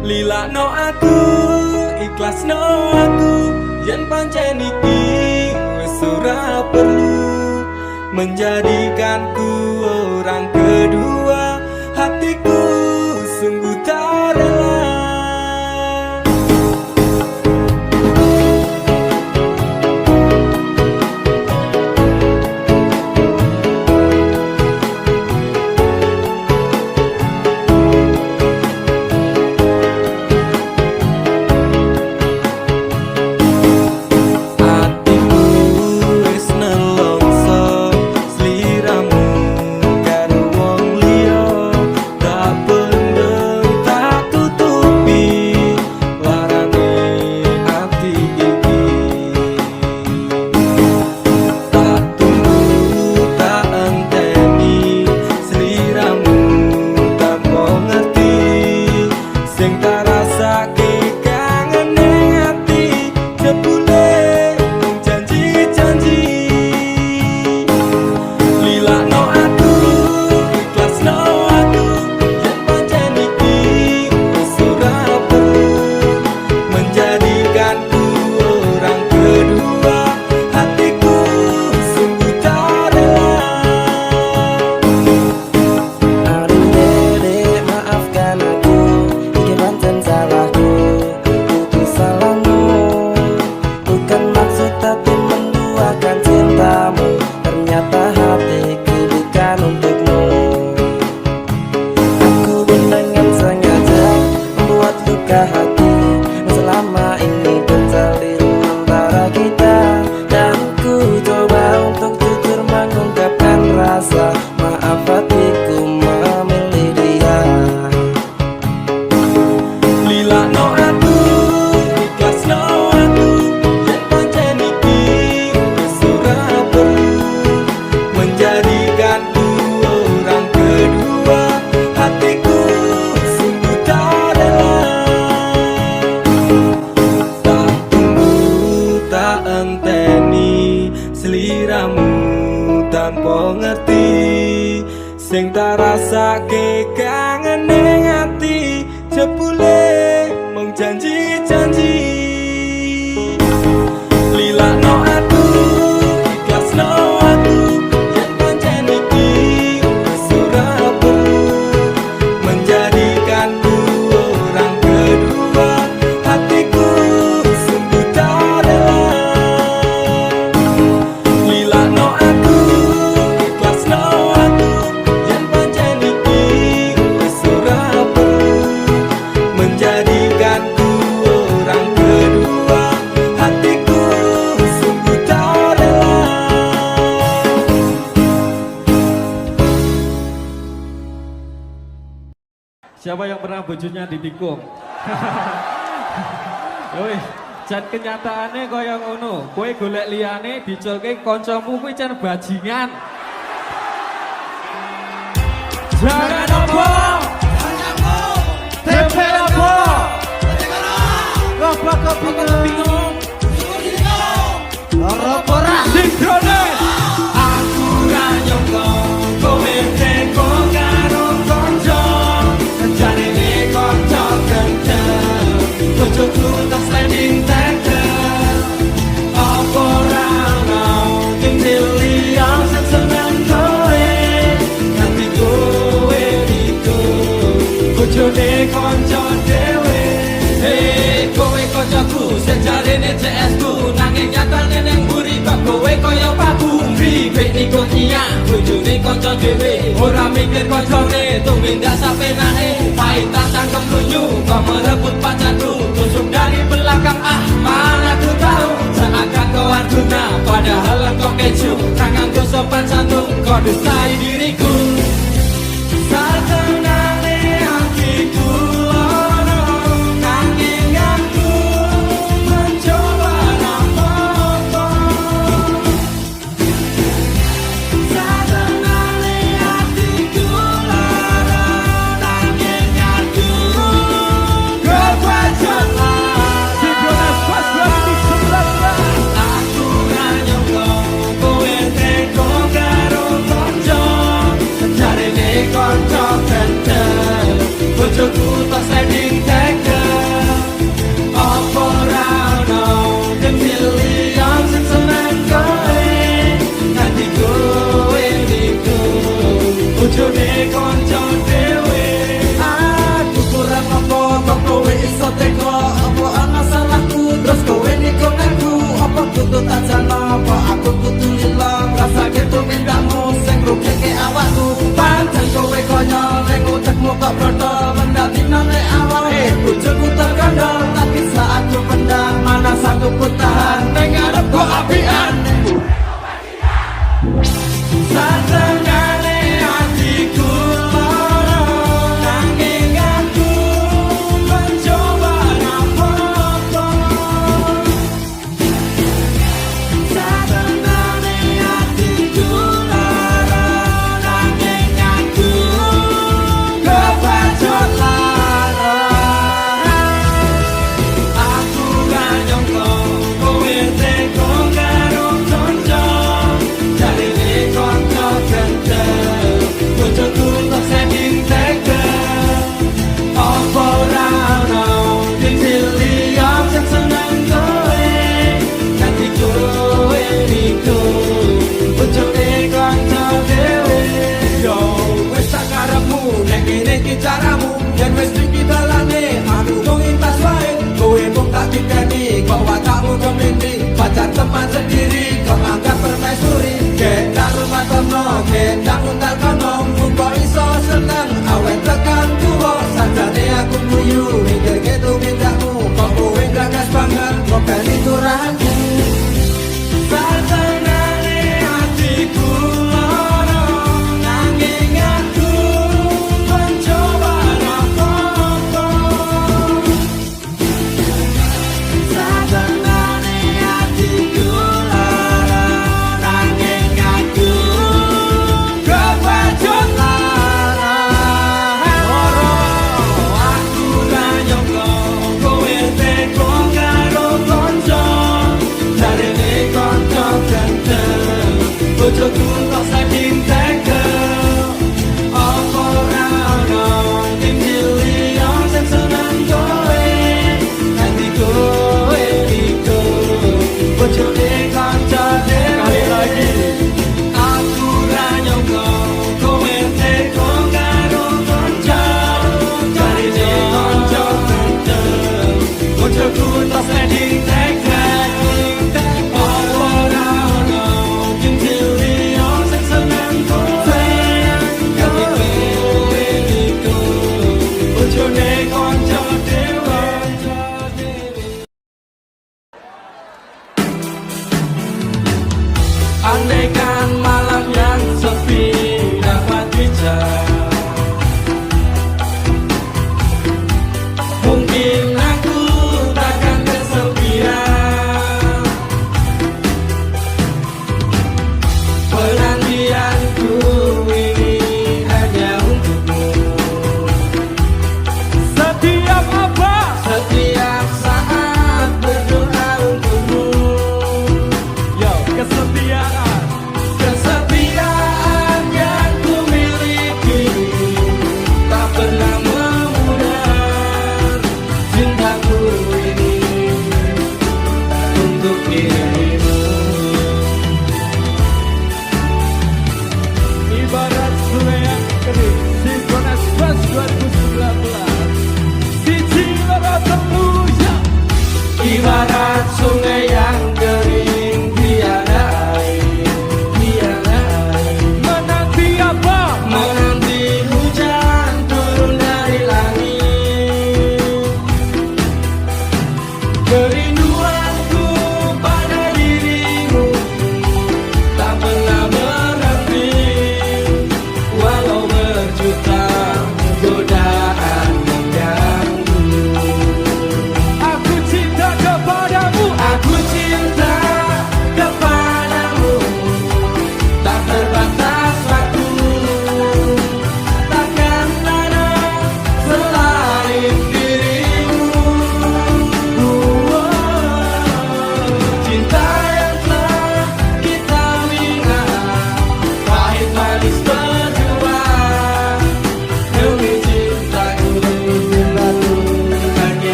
Lilakno aku, ikhlasno aku, yen pancen iki wis ora perlu menjadikanku orang kedua. Hatiku sungguh tak rela. Tanpa ngerti sing tak rasake kangen ning ati, jebule mung janji-janji. Lilakno aku, ikhlasno aku, yen pancen iki wis ora perlu menjadikanku orang kedua. Hatiku sungguh tak rela. Lilakno aku, siapa yang pernah bojone ditikung? Wih, jan kenyataannya kaya ngono. Kowe golek liyane diculke kancamu kuwi jan bajingan. Jangan apa? Tempe apa? Goblok bingung. Ora sinkronis. Aku ra nyongko kowe teko karo kanca. Janine kanca kenceng. Bojoku tas landing tender. Apa ra mau kintil liya seneng kowe. Nanti kowe ikut bojone kanca dhewe. Hei kowe kancaku sejarene CS ku nanging nyatane ning mburi kok kowe kaya paku. Ribet iku iya bojone kanca dhewe ora mikir kancane tumindak sapenake. Paitan tangkem lunyu kau merebut pacarku, tusuk dari belakang mana ku tahu. Seakan kau Arjuna padahal kau keju. Tanganku sopan santun kau dustai diriku. Saat tenangnya hatiku lono nanging aku mencoba apa-apa. Saat tenangnya hatiku lono nanging aku kebajalah. Sinkronis pas 2019. Aku ra nyongko kowe teko karo kanca. hatimu kok brodol mendati noleh awal bojoku terkandol tapi saat ku pendam mana sanggup ku tahan ning arepku apian satengane hatiku lara nanging aku mencoba apa-apa satengane hatiku lara nanging aku kepacut lara aku gak nyangka kowe teko karo kanca jarine kanca gendeng bojoku tak sending tega apa ora ono dicili sing seneng kowe nanti kowe niku bojone kanca dhewe yo wis tak karepmu nek kene iki caramu yen wis iki dalane aku mung intas wae kowe mung tak titeni kok watakmu gemini pacar teman sendiri kok anggap permaisuri gendang rumah tono gendang untal kono kok iso seneng awet tekan tuwa sajane aku guyu mikir gitu bidakmu kok kowe gagas banget kok bali turahanku satengane hatiku lara nanging aku mencoba apa-apa satengane hatiku lara nanging aku kepacut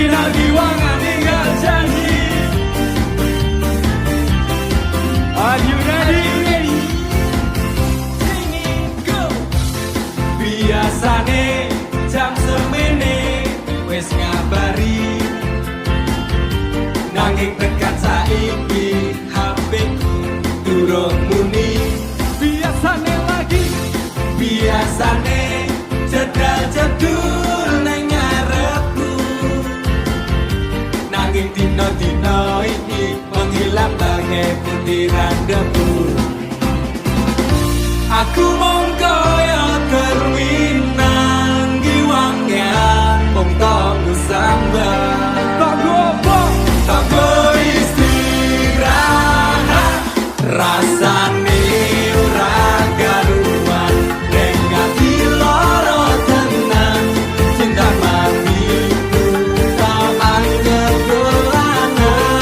final giwangan tinggal janji. Are you ready? Biasane jam semene wis ngabari, nanging tekan saiki HP ku durung muni. Biasane lagi, Biasane jedal-jedul nang ngarepku, nanging dino-dino iki menghilang bagai butiran debu. Aku mung kaya terminang giwangan mung tonggo sambat, tunggu apa? tonggo istirahat. Rasane ora karuan ning ati lara tenan, cinta matiku tak anggap dolanan.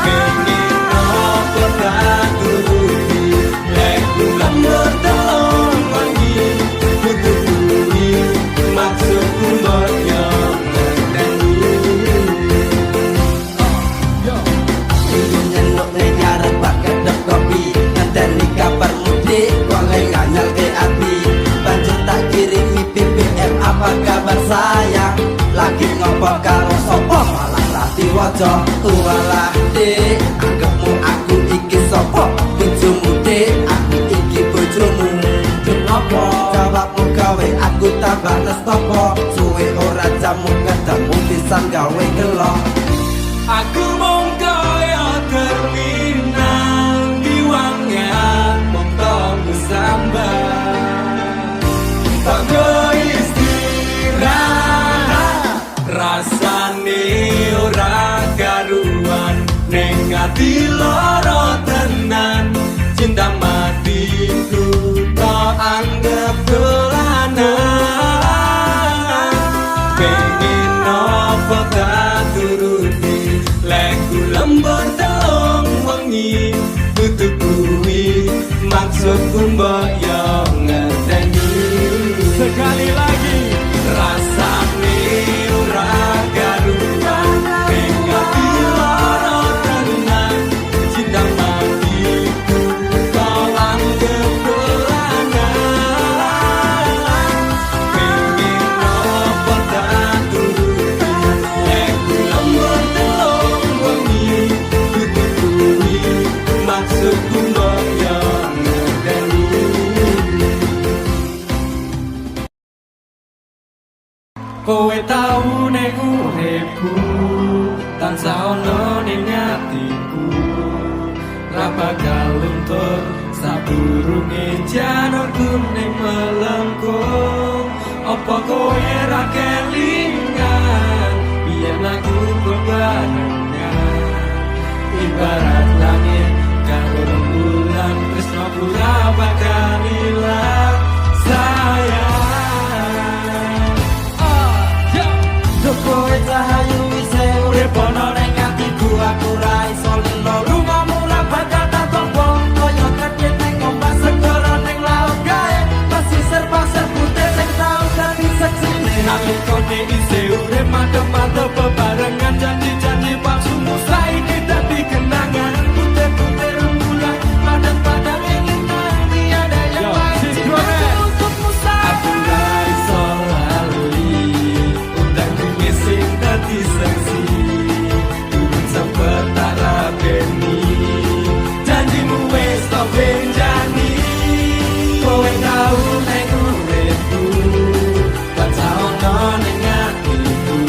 Pengen apa tak turuti, lek bulan bertelung wangi, butuh bumi maksudku boyo ngenteni. Nyeluk ning ngarep bak kedep kopi, ngenteni kabar mudik kok nganyal ke ati. Banjur tak kirimi BBM, apa kabar sayang? Lagi ngopo karo sopo malah ra diwaca. Walah dik, anggapmu aku iki sopo? Bojomu dik, aku iki bojomu. Kenapa? Jawabmu gawe aku tambah nestopo. Suwe ora jamu ketemu pisan gawe gelok. Aku mung kaya terminang giwangan mung tonggo sambat, tonggo istirahat. Rasane ora karuan ning ati lara tenan, cinta matiku tak anggap dolanan. Pengen apa tak turuti, leku lembur telung wengi, butuh kuwi maksudku mbok yo ngerteni. Sekali lagi, Rasane ora karuan ning ati lara tenan, cinta matiku kau anggap dolanan. Pengen apa tak turuti, leku lembur telung wengi, butuh kuwi maksudku mbok yo ngerteni. Kowe tau ning uripku, tansah ono ning atiku, ra bakal luntur sadurunge janur kuning melengkung. Apa kowe ra kelingan biyen aku bebarengan, ibarat langit karo rembulan, tresnoku ra bakal ilang sayang. Kowe cahayu wise urip ana ning atiku, aku ra iso lilo lumamu ra bakal tak tompo. Kaya kadhe ning ombak segara ning laut kae, pasisir pasir putih sing tau dadi seksine. Nanging kone isih urip madhep-madhep bebarengan, janji-janji palsumu saiki dadi kenangan. Putih-putih rembulan padat-padat ingin nanti ada yang lain cintaku untukmu sayang. Aku ra iso lali undang duwe sing dadi seksi, turun sempet tak rabeni, janjimu wis tak benjani. Kowe tau ning uripku, tansah ono ning atiku,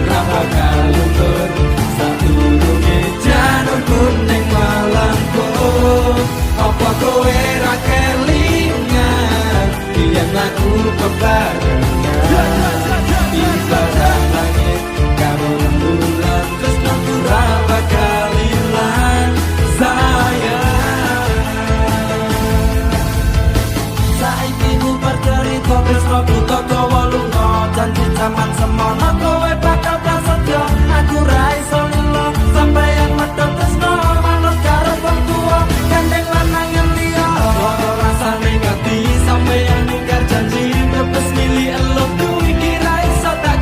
ra bakal luntur sadurunge janur kuning melengkung. Apa kowe ra kelingan biyen aku bebarengan, ibarat langit karo rembulan, tresnoku ra bakal ilang sayang. Saiki ku bercerita tresnoku tata waluna, janji jaman semono kowe bakal prasetyo. Aku ra iso lilo sampeyan medhot tresno manut karo wong tuwa, gandeng lanang yen liya. Apa rasane ngati sampeyan ingkar janji, mepes milih elokku iki ra iso tak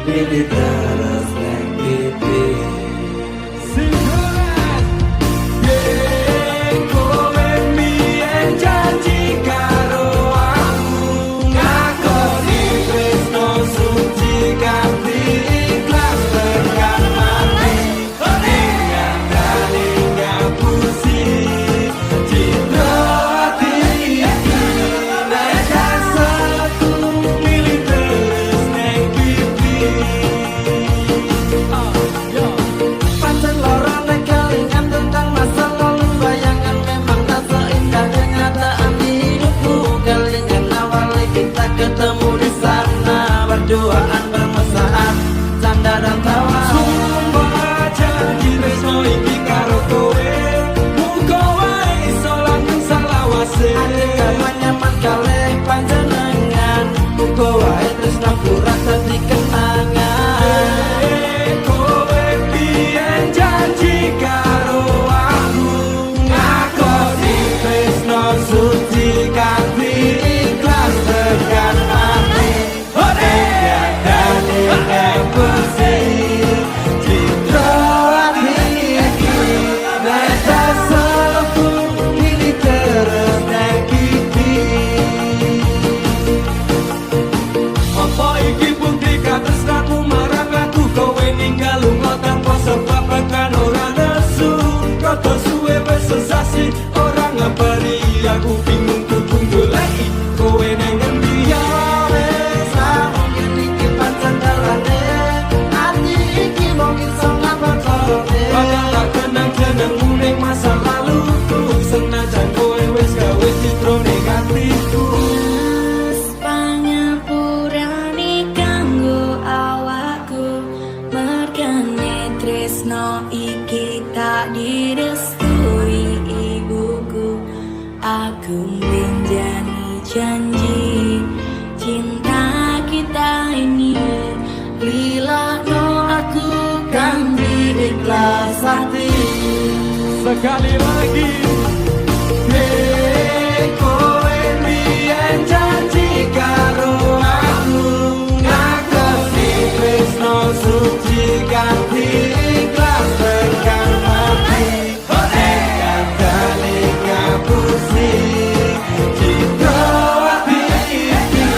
pilih terus neng pipi. Singgolan kowe mbiyen janji karo aku ngakoni tresno suci kanthi ikhlas tekan mati. Nyatane ngapusi citra ati iki nek rasaku milih terus neng pipi. Pancen lara nek kelingan tentang masa lalu. Bayangan memang tak seindah kenyataan hidupku. Kelingan awalnya kita ketemu di sana, berduaan bermesraan, canda dan tawa. Sumpah janji tresno iki karo kowe muga wae iso langgeng salawase. Ati nyaman kalih panjenengan, muga wae tresnaku rasa di kenangan. Kowe biyen janji karo aku ngakoni tresno suci kanthi ikhlas tekan mati. Nyatane ngapusi citra ati iki nek rasaku milih terus neng pipi. Apa iki bukti katresnaku marang aku kowe ninggal lunga tanpa sebab bahkan ora nesu. Kata suwe wis sesasi ora ngabari aku bingung kudu goleki kowe nang ngendi ya wis. Mungkin iki pancen dalane, ati iki mungkin iso ngabakone. Bakal tak kenang-kenangmu ning masa laluku senajan kowe wis gawe citra negatifku. Mas pangapurane kanggo awakku, mergane tresno iki tak direstui ibuku. Aku menjani janji cinta kita ini, lilakno aku kan Ikhlas hati. Sekali lagi kowe mbiyen janji karo aku ngakoni tresno suci kanthi ikhlas tekan mati. Nyatane ngapusi citra ati iki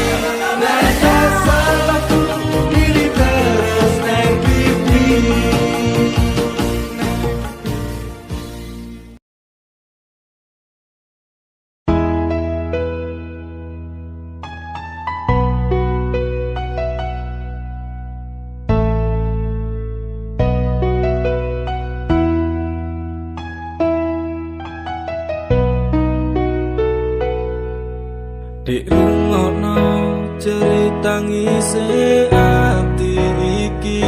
nek rasaku milih terus neng pipi. Dik rungokno cerita ngise ati iki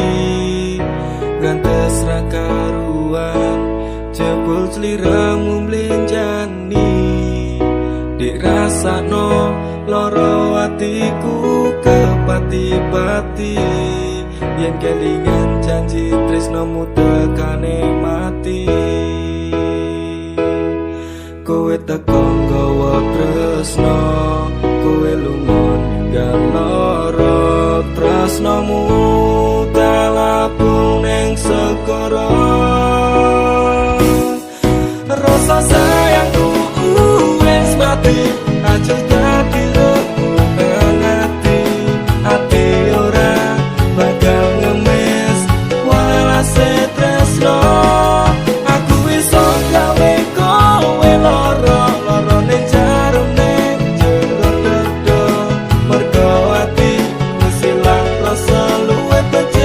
ngantes ra karuan jebul sliramu mlenjani. Dik rasakno loro atiku kepati-pati yen kelingan janji tresnomu tekane mati. Kowe teko nggawa tresno, kowe lunga ninggal lara. Tresnomu talapung ning segara. Rasa sayangku wis mati, aja dadi rebutan ati ora bakal ngemis walase tresno. Aku iso gawe kowe lara ning jarum ning jero dodo, mergo ati wis ilang rasa luwih becik.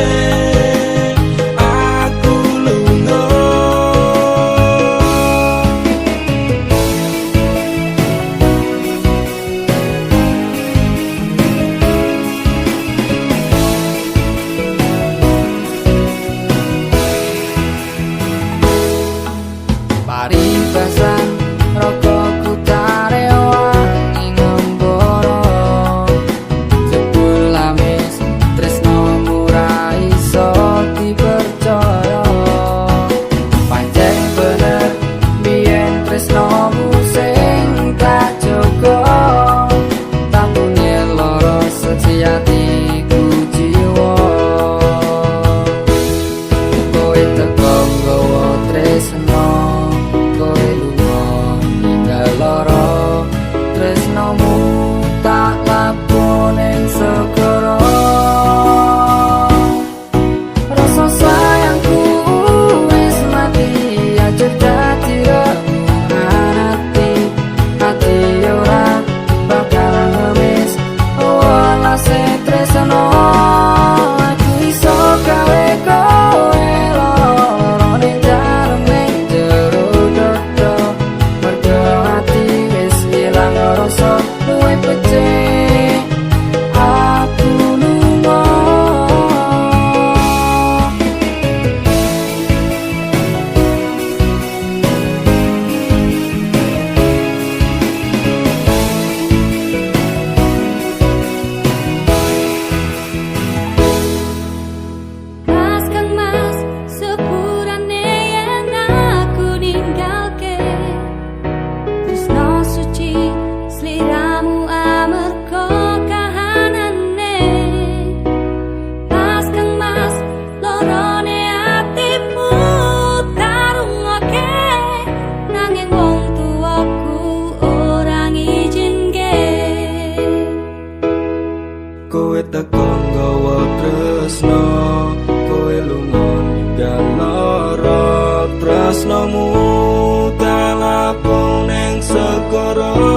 kancamu tak lapung ning segara